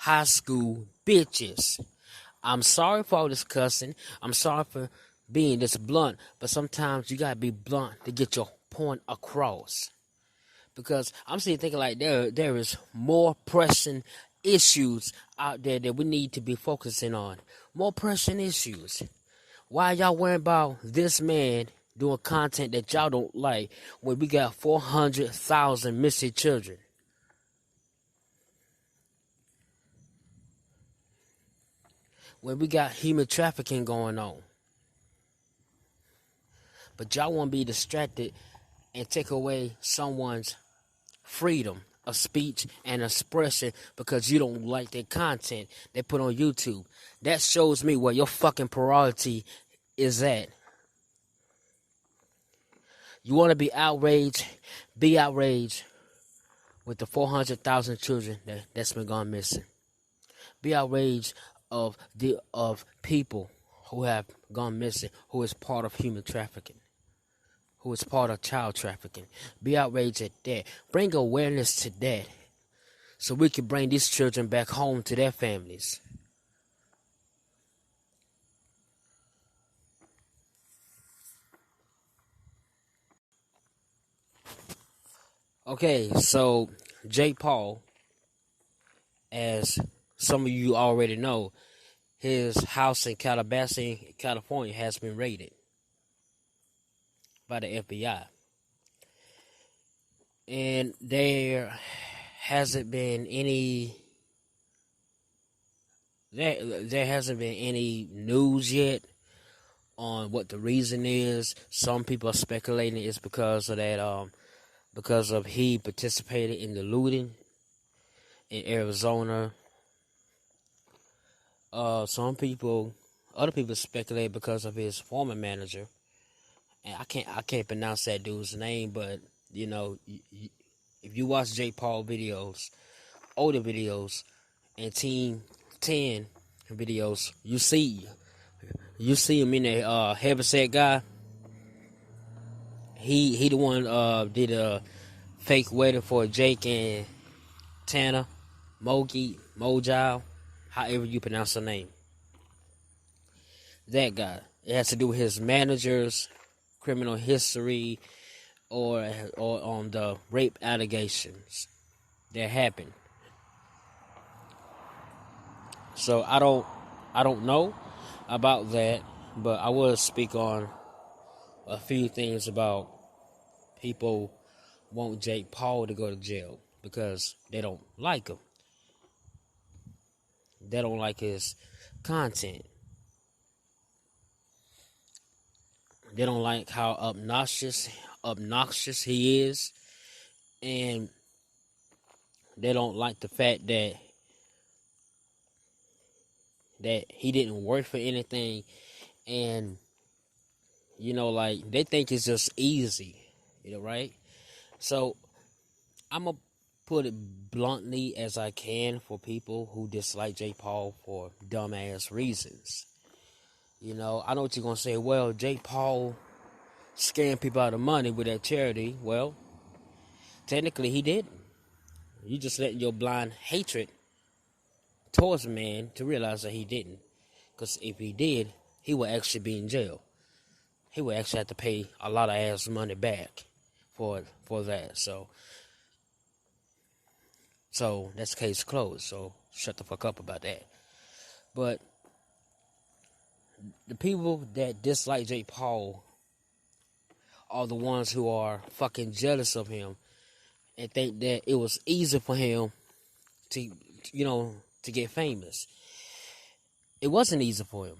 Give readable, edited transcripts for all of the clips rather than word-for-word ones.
high school bitches. I'm sorry for all this cussing. I'm sorry for being this blunt, but sometimes you gotta be blunt to get your point across. Because I'm sitting thinking like there is more pressing issues out there that we need to be focusing on. More pressing issues. Why y'all worrying about this man doing content that y'all don't like when we got 400,000 missing children? When we got human trafficking going on. But y'all want to be distracted and take away someone's freedom of speech and expression because you don't like their content they put on YouTube. That shows me where your fucking priority is at. You want to be outraged with the 400,000 children that's been gone missing. Be outraged of people who have gone missing, who is part of human trafficking, who is part of child trafficking. Be outraged at that. Bring awareness to that so we can bring these children back home to their families. Okay, so Jake Paul, as some of you already know, his house in Calabasas, California has been raided by the FBI. And there hasn't been any news yet on what the reason is. Some people are speculating it's because of that because of he participated in the looting in Arizona. Other people speculate because of his former manager, and I can't pronounce that dude's name, but you know, if you watch Jake Paul videos, older videos, and Team 10 videos, you see him in a heavyset guy. He the one did a fake wedding for Jake and Tana Mojile, however you pronounce her name. That guy. It has to do with his manager's criminal history or on the rape allegations that happened. So I don't know about that, but I will speak on a few things about people want Jake Paul to go to jail because they don't like him. They don't like his content. They don't like how obnoxious he is, and they don't like the fact that he didn't work for anything, and you know, like they think it's just easy, you know, right? So I'm gonna put it bluntly as I can for people who dislike Jake Paul for dumbass reasons. You know, I know what you're going to say. Well, Jake Paul scammed people out of money with that charity. Well, technically he didn't. You just letting your blind hatred towards a man to realize that he didn't. Because if he did, he would actually be in jail. He would actually have to pay a lot of ass money back for that. So that's case closed. So shut the fuck up about that. But the people that dislike Jake Paul are the ones who are fucking jealous of him and think that it was easy for him to get famous. It wasn't easy for him.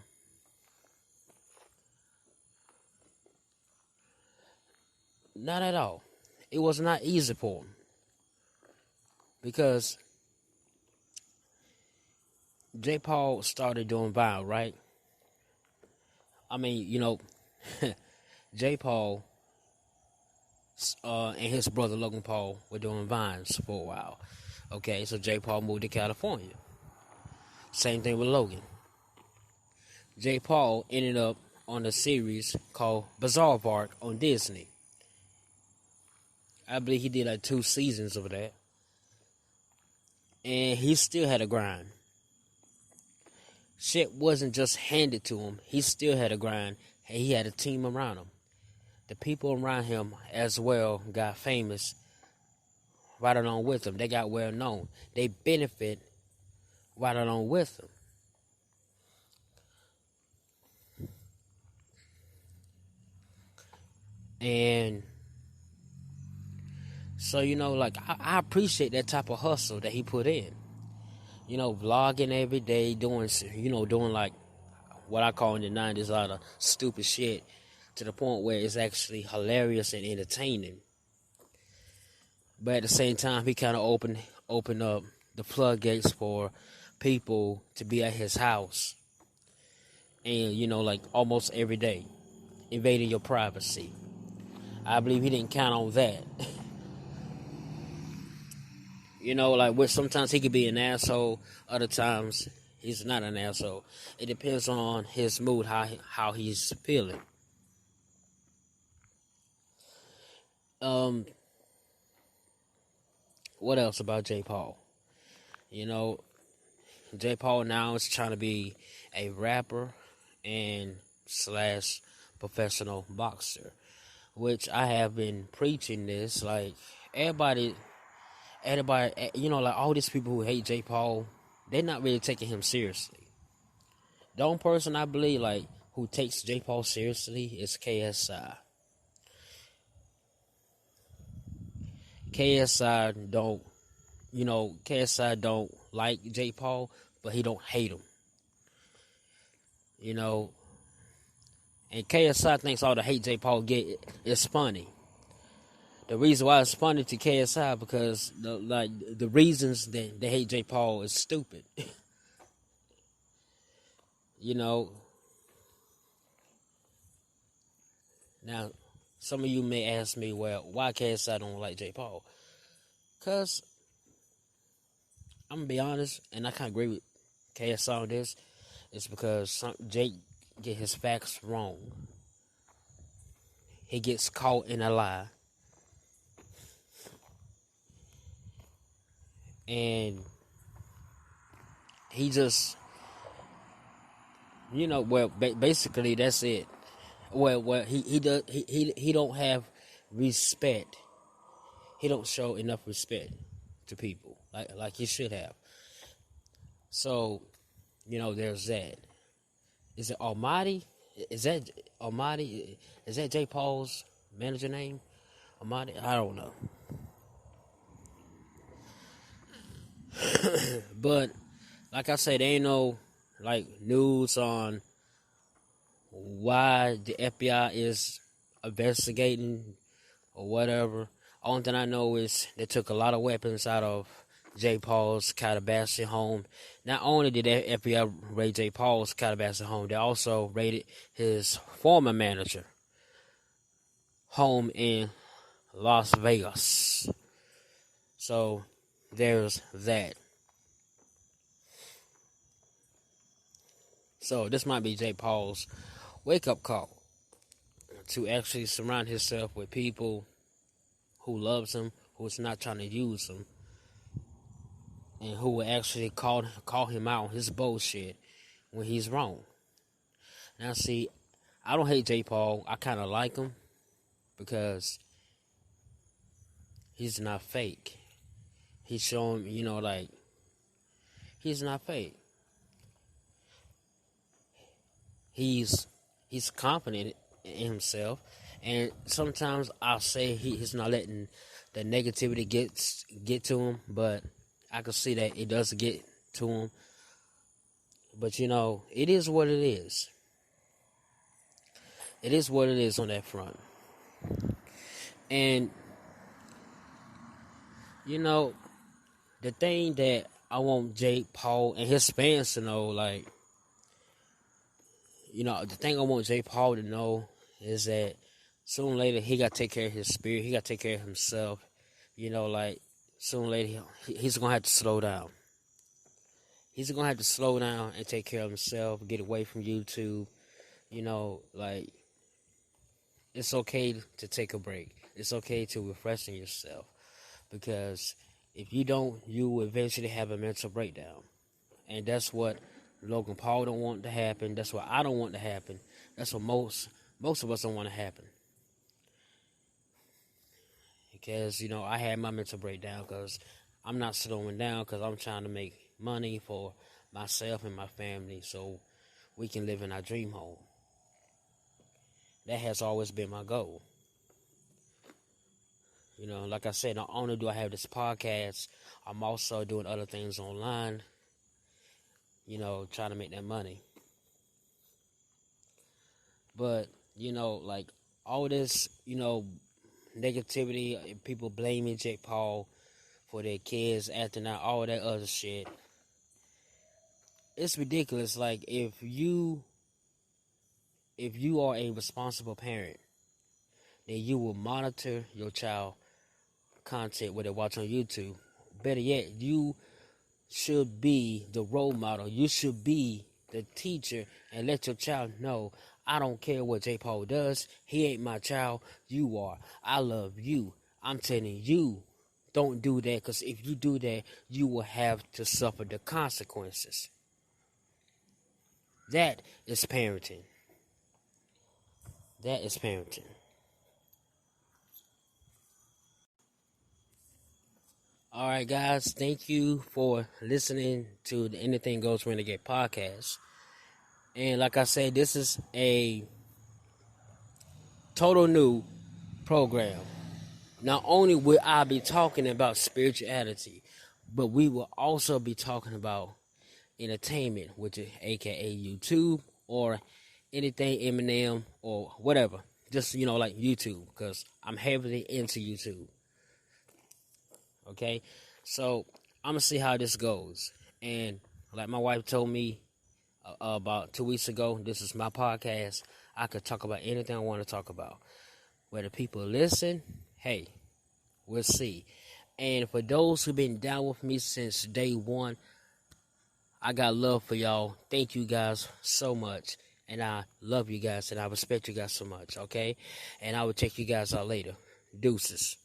Not at all. It was not easy for him. Because Jake Paul started doing Vine, right? I mean, you know, Jake Paul and his brother Logan Paul were doing Vines for a while. Okay, so Jake Paul moved to California. Same thing with Logan. Jake Paul ended up on a series called Bizarre Park on Disney. I believe he did like 2 seasons of that. And he still had a grind. shit wasn't just handed to him. He still had to grind. He had a team around him. The people around him as well got famous right along with him. They got well known. They benefit right along with him. And so, like, I appreciate that type of hustle that he put in. Vlogging every day, doing like what I call in the 90s a lot of stupid shit to the point where it's actually hilarious and entertaining. But at the same time, he kind of opened up the floodgates for people to be at his house. And, like almost every day, invading your privacy. I believe he didn't count on that. Like, which sometimes he could be an asshole, other times he's not an asshole. It depends on his mood, how he's feeling. What else about J. Paul? J. Paul now is trying to be a rapper and / professional boxer, which I have been preaching this. Like, everybody, like all these people who hate J. Paul, they're not really taking him seriously. The only person I believe, like, who takes J. Paul seriously is KSI. KSI don't like J. Paul, but he don't hate him. And KSI thinks all the hate J. Paul get is funny. The reason why it's funny to KSI because the reasons that they hate J. Paul is stupid. Now, some of you may ask me, well, why KSI don't like J. Paul? Because, I'm going to be honest, and I kind of agree with KSI on this, it's because Jake get his facts wrong. He gets caught in a lie. And he just, basically that's it. Well, he don't have respect. He don't show enough respect to people like he should have. So, there's that. Is it Almighty? Is that Almighty? Is that J. Paul's manager name? Almighty? I don't know. But like I said, there ain't no news on why the FBI is investigating or whatever. Only thing I know is they took a lot of weapons out of J. Paul's Calabasas home. Not only did the FBI raid J. Paul's Calabasas home, they also raided his former manager home in Las Vegas. So there's that. So this might be J. Paul's wake-up call to actually surround himself with people who loves him, who's not trying to use him, and who will actually call him out on his bullshit when he's wrong. Now, see, I don't hate J. Paul. I kind of like him because he's not fake. He's showing, he's not fake. He's confident in himself, and sometimes I'll say he's not letting the negativity get to him, but I can see that it does get to him. But it is what it is. It is what it is on that front. And the thing that I want J. Paul and his fans to know, the thing I want J. Paul to know is that sooner or later he got to take care of his spirit. He got to take care of himself. Sooner or later he's going to have to slow down. He's going to have to slow down and take care of himself, get away from YouTube. It's okay to take a break. It's okay to refresh yourself. Because if you don't, you will eventually have a mental breakdown. And that's what Logan Paul don't want to happen. That's what I don't want to happen. That's what most of us don't want to happen. Because, I had my mental breakdown because I'm not slowing down because I'm trying to make money for myself and my family so we can live in our dream home. That has always been my goal. Like I said, not only do I have this podcast, I'm also doing other things online, trying to make that money. But, like all this, negativity, people blaming Jake Paul for their kids acting out, all that other shit. It's ridiculous. Like if you are a responsible parent, then you will monitor your child content what they watch on YouTube. Better yet, you should be the role model. You should be the teacher and let your child know, I don't care what J. Paul does. He ain't my child. You are. I love you. I'm telling you, don't do that, because if you do that, you will have to suffer the consequences. That is parenting. That is parenting. All right, guys. Thank you for listening to the Anything Goes Renegade podcast. And like I said, this is a total new program. Not only will I be talking about spirituality, but we will also be talking about entertainment, which is aka YouTube or anything Eminem or whatever. Just, like YouTube, because I'm heavily into YouTube. Okay? So, I'm going to see how this goes. And like my wife told me about 2 weeks ago, this is my podcast. I could talk about anything I want to talk about. Whether people listen, hey, we'll see. And for those who've been down with me since day one, I got love for y'all. Thank you guys so much. And I love you guys and I respect you guys so much, okay? And I will check you guys out later. Deuces.